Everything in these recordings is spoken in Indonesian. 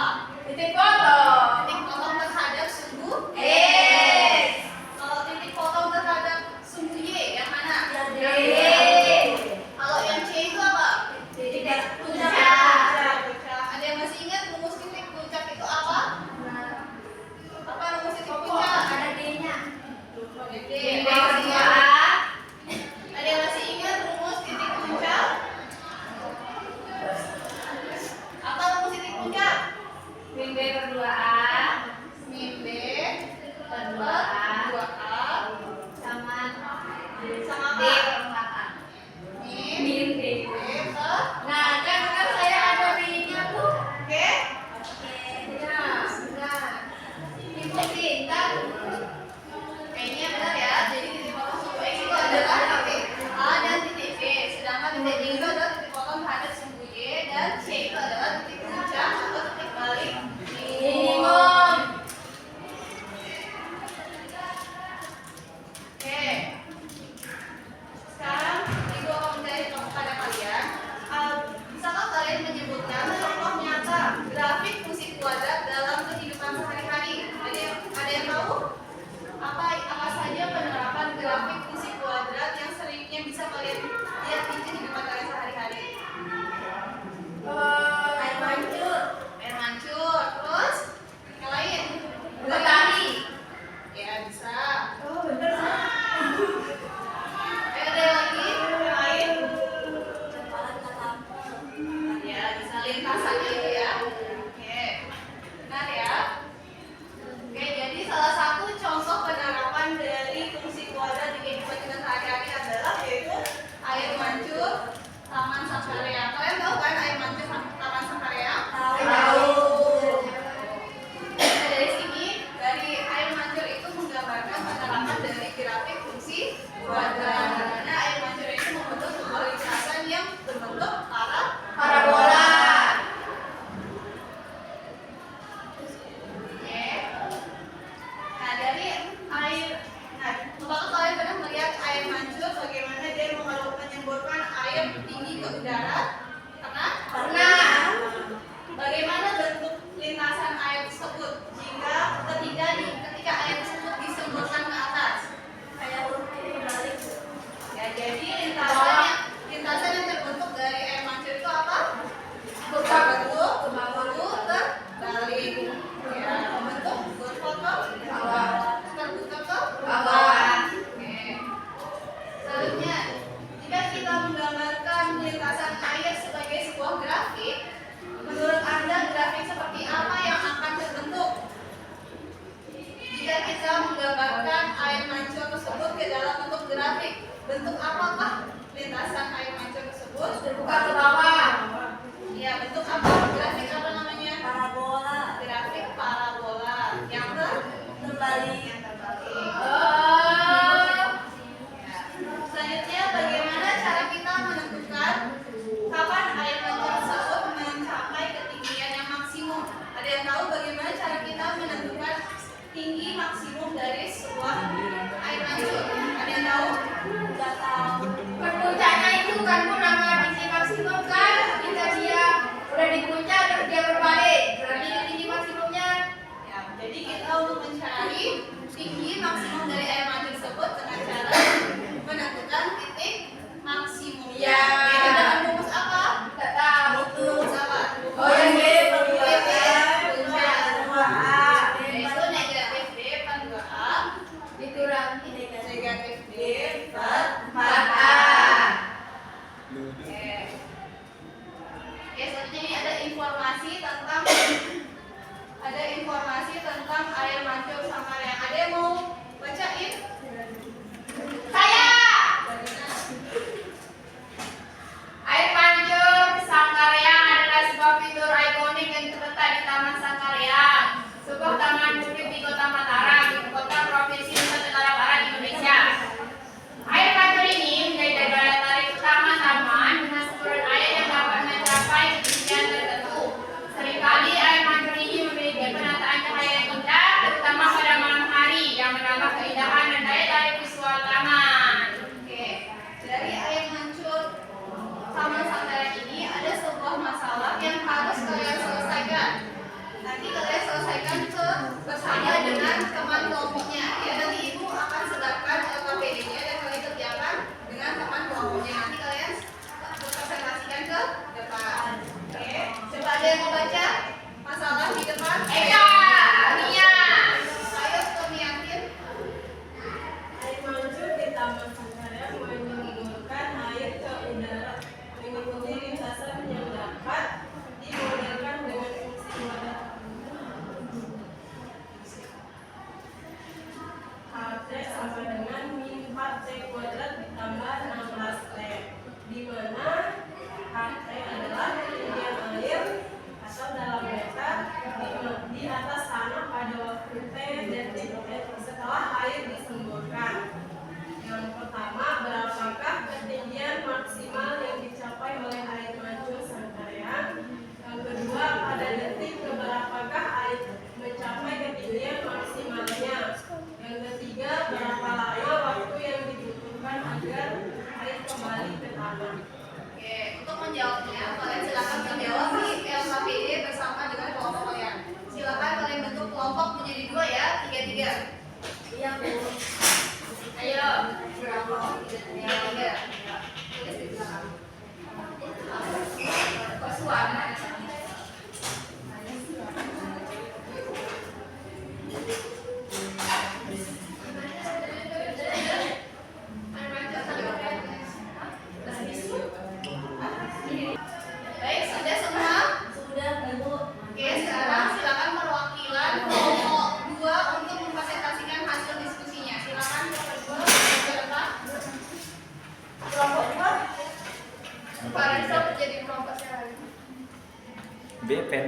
Titik potong. Titik potong terhadap sumbu X. Kalau titik potong terhadap sumbu Y yang mana? D. Kalau yang C itu apa? Titik puncak. Ada yang masih ingat rumus titik puncak itu apa? Apa rumus titik puncak? Ada D-nya. D. D Masih kedua ingat? A. Ada yang masih ingat rumus titik puncak? Apa rumus titik puncak? B kedua A.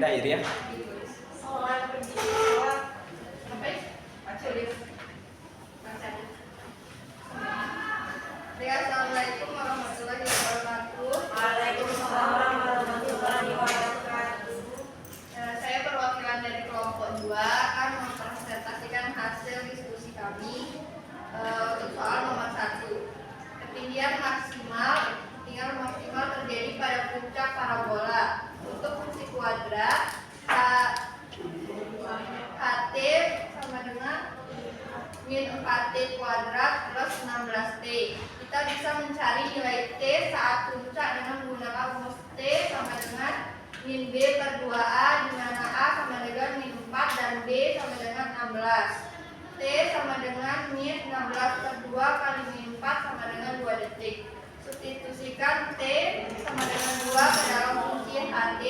agenda Iri ya. Assalamualaikum warahmatullahi wabarakatuh. Waalaikumsalam warahmatullahi wabarakatuh. Saya perwakilan dari kelompok 2 akan mempresentasikan hasil diskusi kami untuk soal nomor 1. Ketinggian maksimal terjadi pada puncak parabola. Untuk fungsi kuadrat HT sama dengan min 4T kuadrat plus 16T. Kita bisa mencari nilai T saat puncak dengan menggunakan rumus T sama dengan min B per 2A, di mana A sama dengan min 4 dan B sama dengan 16. T sama dengan min 16 per 2 kali min 4 sama dengan 2 detik. Substitusikan T sama dengan 2 ke dalam fungsi HT.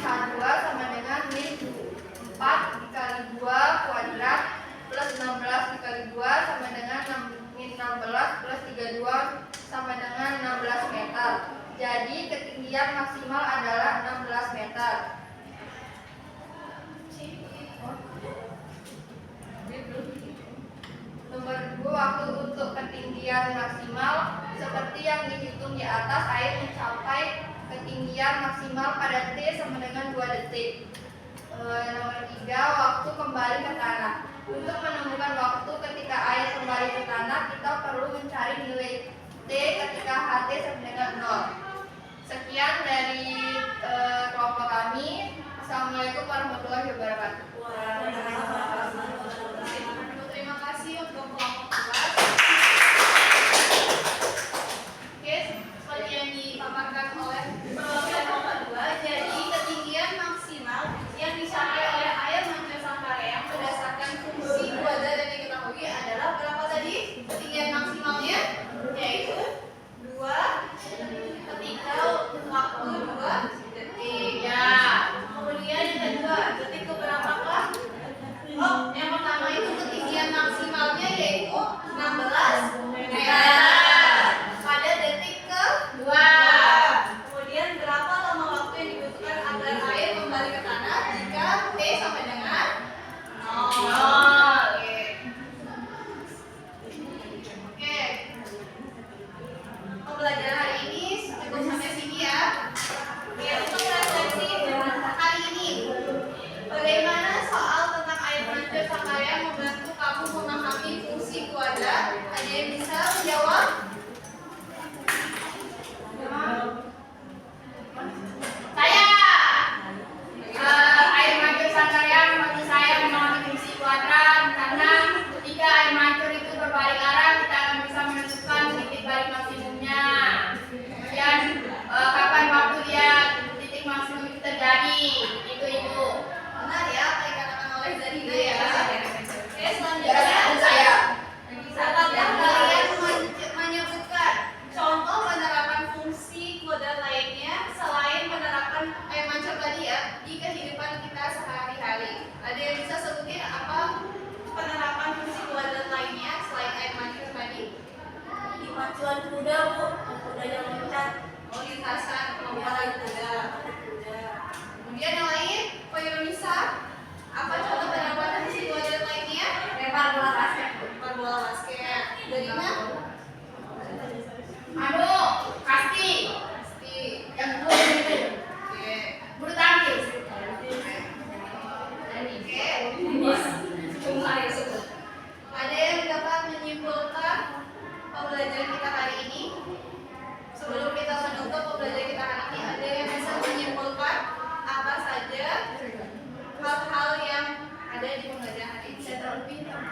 H2 sama dengan min 4 dikali 2 kuadrat plus 16 dikali 2 sama dengan min 16 plus 32 sama dengan 16 meter. Jadi ketinggian maksimal adalah 16 meter. Nomor 2, waktu untuk ketinggian maksimal seperti yang dihitung di atas. Air mencapai ketinggian maksimal pada T sama dengan 2 detik. Nomor 3, waktu kembali ke tanah. Untuk menemukan waktu ketika air kembali ke tanah, kita perlu mencari nilai T ketika HT sama dengan 0. Sekian dari kelompok kami. Assalamualaikum warahmatullahi wabarakatuh. Terima kasih untuk kelompok 2. Oke, seperti yang dipaparkan oleh kelompok 2, jadi ketinggian maksimal yang dicapai oleh air mancur Sangkareang berdasarkan fungsi kuadrat yang diketahui adalah berapa tadi? Ketinggian maksimalnya yaitu 2 ketika waktu 2 detik. Ya. Kemudian yang kedua, detik ke berapakah? Oh, yang pertama itu ketinggian maksimalnya yaitu 16 meter pada detik ke-2. Kemudian berapa lama waktu yang dibutuhkan agar air kembali ke tanah jika T sama dengan 0. Oke. Pembelajaran hari ini cukup sampai sini ya. Oke, untuk refleksi hari ini, bagaimana soal tentang air mancur Sangkareang membantu kamu memahami fungsi kuadrat? Ada yang bisa menjawab? Saya. Air mancur Sangkareang bagi saya memahami fungsi kuadrat karena ketika air mancur itu berbalik arah, kita akan bisa menentukan titik balik maksimumnya. Kemudian kapan waktu dia titik maksimum itu terjadi, itu ibu. Benar ya, apa yang dikatakan oleh Zarina ya. Oke, selanjutnya saya. Apakah kalian menyebutkan contoh penerapan fungsi kuadrat lainnya selain penerapan air mancur tadi ya di kehidupan kita sehari-hari? Ada yang bisa sebutin apa penerapan fungsi kuadrat lainnya selain air mancur tadi? Di pacuan kuda, Bu. Kuda yang loncat. Oh, lintasan pengembaraan kuda. Kemudian yang lain, Pak Yunisa, apa contoh penerapan fungsi kuadrat lainnya? Lempar bola basket. Lempar bola basket. Zarina? Kasti. Yang kedua itu. Oke. Bulu tangkis. Ada yang dapat menyimpulkan pembelajaran kita hari ini? Sebelum kita menutup pembelajaran kita hari ini, ada yang bisa menyimpulkan apa saja hal-hal yang ada di pembelajaran hari ini? Saya terlalu pintar.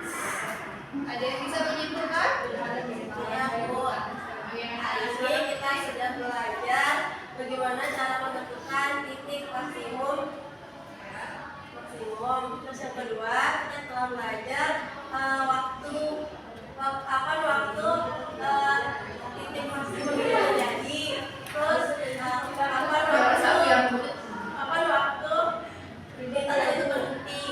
Ada yang bisa menyimpulkan? Ya, Bu. Hari ini kita sudah belajar bagaimana cara menentukan titik maksimum. Terus yang kedua, kita telah belajar kapan waktu titik maksimum itu terjadi. Terus kapan waktu kita itu berhenti.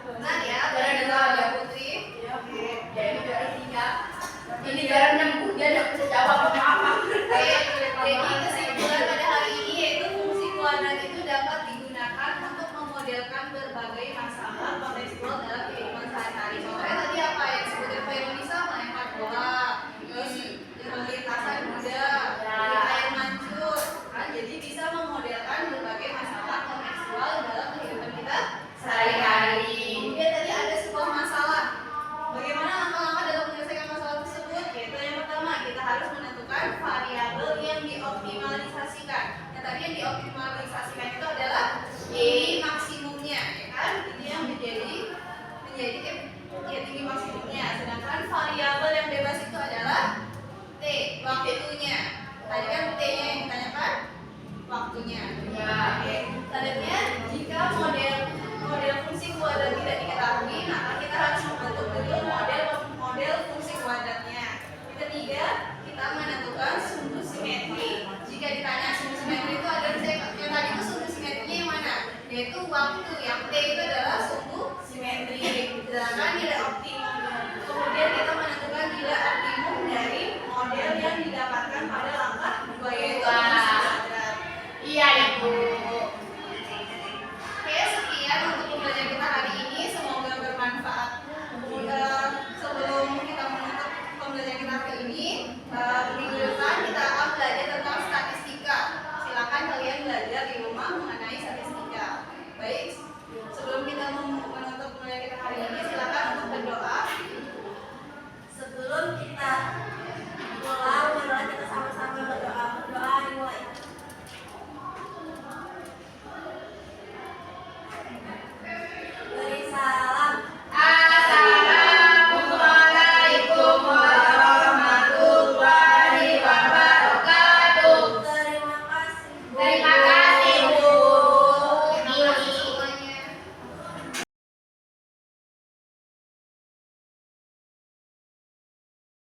Benar ya, dari ada Putri. Oke. Jadi dari 3. Ini jalan yang dia tidak bisa jawab apa-apa. Jadi kesimpulannya yaitu waktu, yang T itu adalah sumbu simetrik. Sedangkan nilai optimum. Kemudian kita menentukan nilai optimum dari model yang didapatkan pada langkah 2 yaitu fungsi kuadrat. Iya, Ibu.